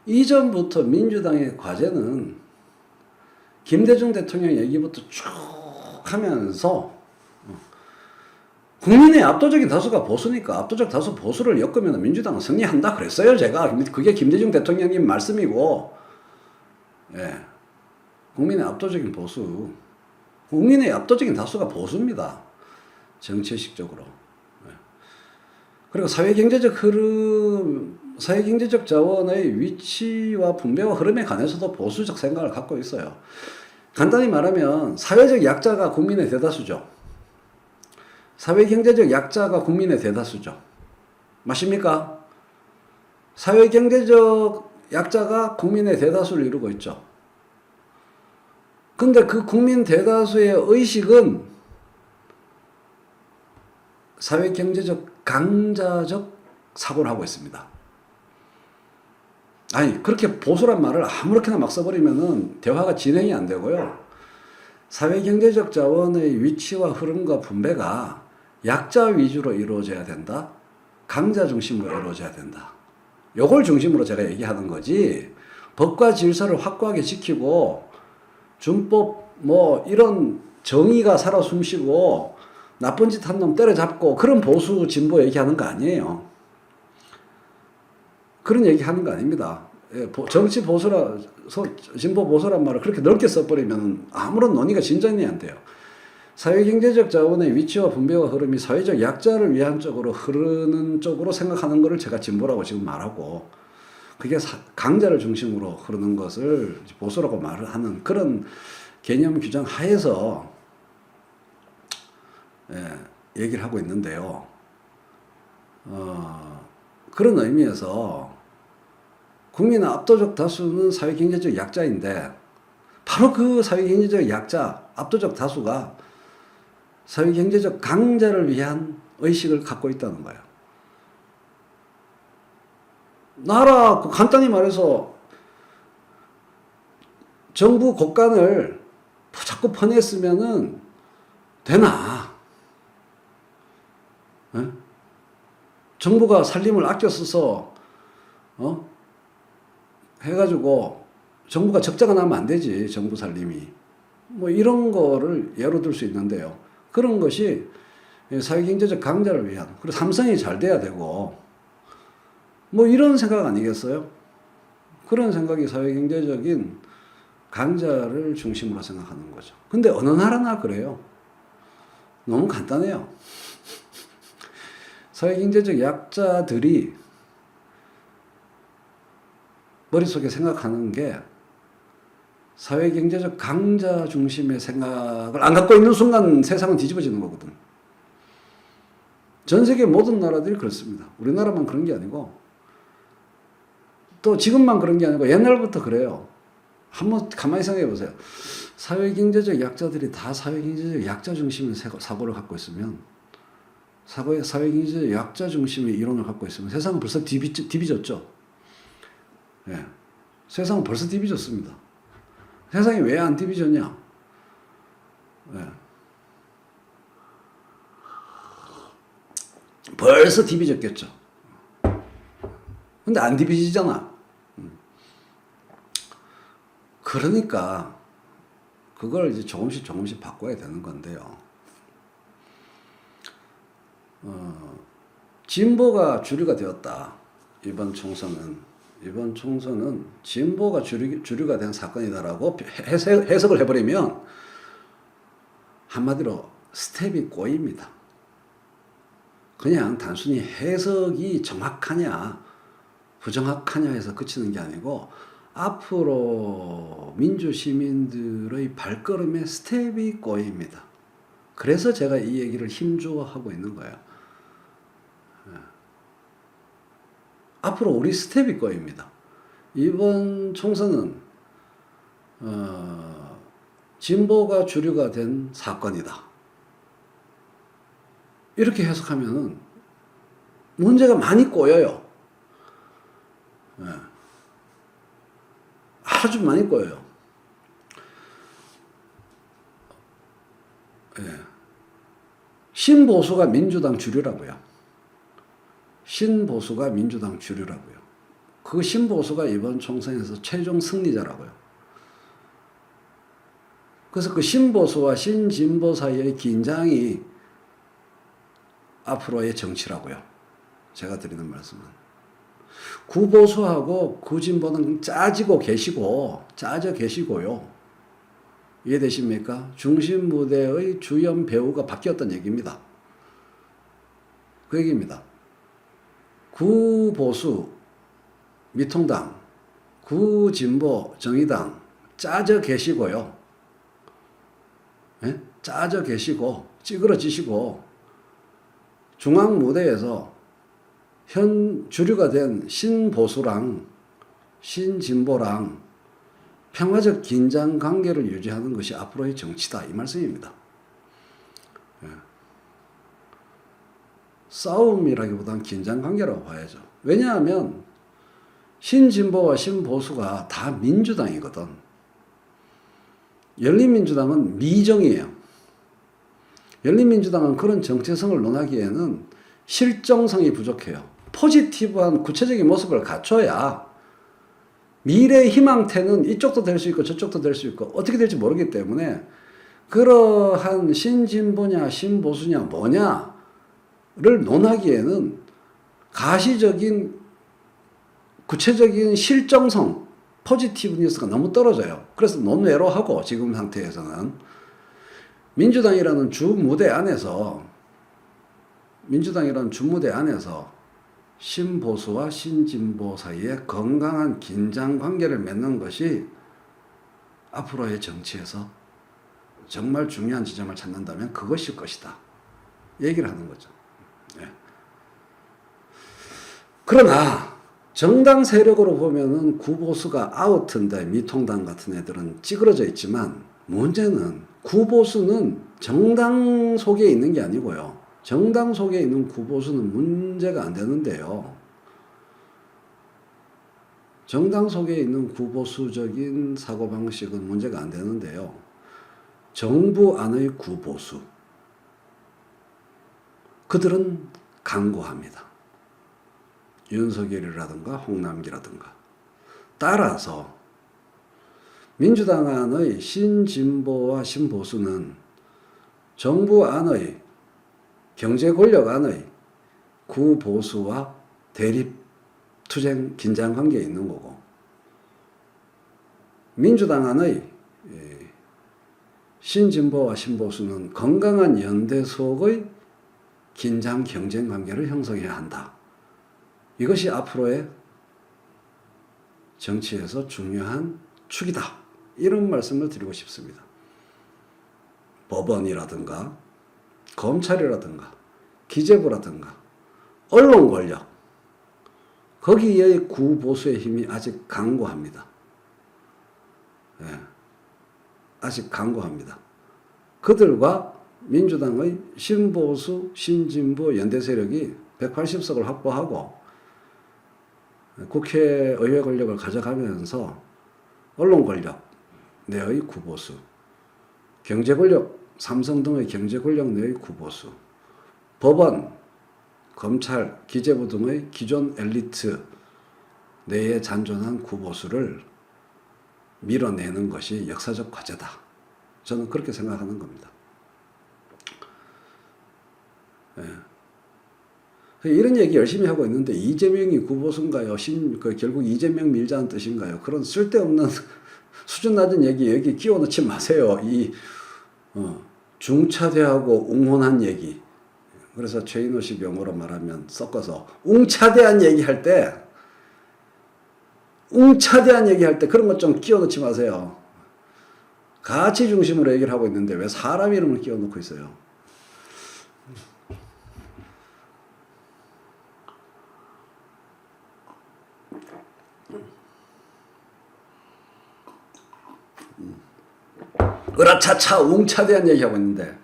이전부터 민주당의 과제는 김대중 대통령 얘기부터 쭉 하면서 국민의 압도적인 다수가 보수니까 압도적 다수 보수를 엮으면 민주당은 승리한다 그랬어요. 제가 그게 김대중 대통령님 말씀이고, 예. 국민의 압도적인 보수, 국민의 압도적인 다수가 보수입니다. 정치식적으로. 예. 그리고 사회경제적 흐름, 사회경제적 자원의 위치와 분배와 흐름에 관해서도 보수적 생각을 갖고 있어요. 간단히 말하면 사회적 약자가 국민의 대다수죠. 사회경제적 약자가 국민의 대다수죠. 맞습니까? 사회경제적 약자가 국민의 대다수를 이루고 있죠. 근데 그 국민 대다수의 의식은 사회경제적 강자적 사고를 하고 있습니다. 아니, 그렇게 보수란 말을 아무렇게나 막 써버리면은 대화가 진행이 안 되고요. 사회경제적 자원의 위치와 흐름과 분배가 약자 위주로 이루어져야 된다. 강자 중심으로 이루어져야 된다. 요걸 중심으로 제가 얘기하는 거지. 법과 질서를 확고하게 지키고 준법 뭐 이런 정의가 살아 숨쉬고 나쁜 짓 한 놈 때려잡고 그런 보수 진보 얘기하는 거 아니에요. 그런 얘기하는 거 아닙니다. 정치 보수라 진보 보수란 말을 그렇게 넓게 써버리면 아무런 논의가 진전이 안 돼요. 사회경제적 자원의 위치와 분배와 흐름이 사회적 약자를 위한 쪽으로 흐르는 쪽으로 생각하는 것을 제가 진보라고 지금 말하고, 그게 강자를 중심으로 흐르는 것을 보수라고 말을 하는 그런 개념 규정 하에서 얘기를 하고 있는데요. 그런 의미에서 국민의 압도적 다수는 사회경제적 약자인데, 바로 그 사회경제적 약자, 압도적 다수가 사회경제적 강자를 위한 의식을 갖고 있다는 거예요. 나라, 간단히 말해서 정부 곳간을 자꾸 퍼냈으면은 되나? 에? 정부가 살림을 아껴 써서, 해가지고 정부가 적자가 나면 안 되지, 정부 살림이. 뭐 이런 거를 예로 들 수 있는데요. 그런 것이 사회경제적 강자를 위한, 그리고 삼성이 잘 돼야 되고, 뭐 이런 생각 아니겠어요? 그런 생각이 사회경제적인 강자를 중심으로 생각하는 거죠. 근데 어느 나라나 그래요. 너무 간단해요. 사회경제적 약자들이 머릿속에 생각하는 게 사회경제적 강자 중심의 생각을 안 갖고 있는 순간 세상은 뒤집어지는 거거든. 전 세계 모든 나라들이 그렇습니다. 우리나라만 그런 게 아니고, 또 지금만 그런 게 아니고 옛날부터 그래요. 한번 가만히 생각해 보세요. 사회경제적 약자들이 다 사회경제적 약자 중심의 사고를 갖고 있으면, 사회경제적 약자 중심의 이론을 갖고 있으면 세상은 벌써 디비졌죠. 예. 세상은 벌써 디비졌습니다. 세상이 왜 안 디비졌냐? 예. 벌써 디비졌겠죠. 근데 안 디비지잖아. 그러니까 그걸 이제 조금씩 바꿔야 되는 건데요. 진보가 주류가 되었다. 이번 총선은 진보가 주류가 된 사건이다라고 해석을 해버리면 한마디로 스텝이 꼬입니다. 그냥 단순히 해석이 정확하냐 부정확하냐 해서 그치는 게 아니고, 앞으로 민주시민들의 발걸음에 스텝이 꼬입니다. 그래서 제가 이 얘기를 힘주어 하고 있는 거예요. 앞으로 우리 스텝이 꼬입니다. 이번 총선은 진보가 주류가 된 사건이다. 이렇게 해석하면 문제가 많이 꼬여요. 아주 많이 꼬여요. 신보수가 민주당 주류라고요. 신보수가 민주당 주류라고요. 그 신보수가 이번 총선에서 최종 승리자라고요. 그래서 그 신보수와 신진보 사이의 긴장이 앞으로의 정치라고요. 제가 드리는 말씀은. 구보수하고 구진보는 짜져 계시고요. 이해되십니까? 중심 무대의 주연 배우가 바뀌었던 얘기입니다. 그 얘기입니다. 구보수, 미통당, 구진보, 정의당 짜져 계시고요. 예? 짜져 계시고 찌그러지시고 중앙 무대에서 현 주류가 된 신보수랑 신진보랑 평화적 긴장 관계를 유지하는 것이 앞으로의 정치다. 이 말씀입니다. 예. 싸움이라기보다는 긴장 관계라고 봐야죠. 왜냐하면 신진보와 신보수가 다 민주당이거든. 열린민주당은 미정이에요. 열린민주당은 그런 정체성을 논하기에는 실정성이 부족해요. 포지티브한 구체적인 모습을 갖춰야 미래의 희망태는 이쪽도 될 수 있고 저쪽도 될 수 있고 어떻게 될지 모르기 때문에 그러한 신진보냐 신보수냐 뭐냐를 논하기에는 가시적인 구체적인 실정성 포지티브 뉴스가 너무 떨어져요. 그래서 논외로 하고 지금 상태에서는 민주당이라는 주무대 안에서 신보수와 신진보 사이에 건강한 긴장 관계를 맺는 것이 앞으로의 정치에서 정말 중요한 지점을 찾는다면 그것일 것이다. 얘기를 하는 거죠. 네. 그러나 정당 세력으로 보면은 구보수가 아웃인데 미통당 같은 애들은 찌그러져 있지만 문제는 구보수는 정당 속에 있는 게 아니고요. 정당 속에 있는 구보수는 문제가 안 되는데요. 정당 속에 있는 구보수적인 사고방식은 문제가 안 되는데요. 정부 안의 구보수. 그들은 강고합니다. 윤석열이라든가 홍남기라든가. 따라서 민주당 안의 신진보와 신보수는 정부 안의 경제 권력 안의 구보수와 대립, 투쟁, 긴장 관계에 있는 거고 민주당 안의 신진보와 신보수는 건강한 연대 속의 긴장 경쟁 관계를 형성해야 한다. 이것이 앞으로의 정치에서 중요한 축이다. 이런 말씀을 드리고 싶습니다. 법원이라든가 검찰이라든가 기재부라든가 언론 권력 거기에 구보수의 힘이 아직 강고합니다. 예, 아직 강고합니다. 그들과 민주당의 신보수, 신진보 연대 세력이 180석을 확보하고 국회의회 권력을 가져가면서 언론 권력 내의 구보수, 경제 권력, 삼성 등의 경제 권력 내의 구보수, 법원, 검찰, 기재부 등의 기존 엘리트 내에 잔존한 구보수를 밀어내는 것이 역사적 과제다. 저는 그렇게 생각하는 겁니다. 예. 이런 얘기 열심히 하고 있는데 이재명이 구보수인가요? 결국 이재명 밀자는 뜻인가요? 그런 쓸데없는 수준 낮은 얘기 여기 끼워 넣지 마세요. 중차대하고 웅혼한 얘기. 그래서 최인호식 용어로 말하면 섞어서 웅차대한 얘기할 때 그런 것 좀 끼워 넣지 마세요. 가치 중심으로 얘기를 하고 있는데 왜 사람 이름을 끼워 넣고 있어요? 으라차차 웅차대한 얘기하고 있는데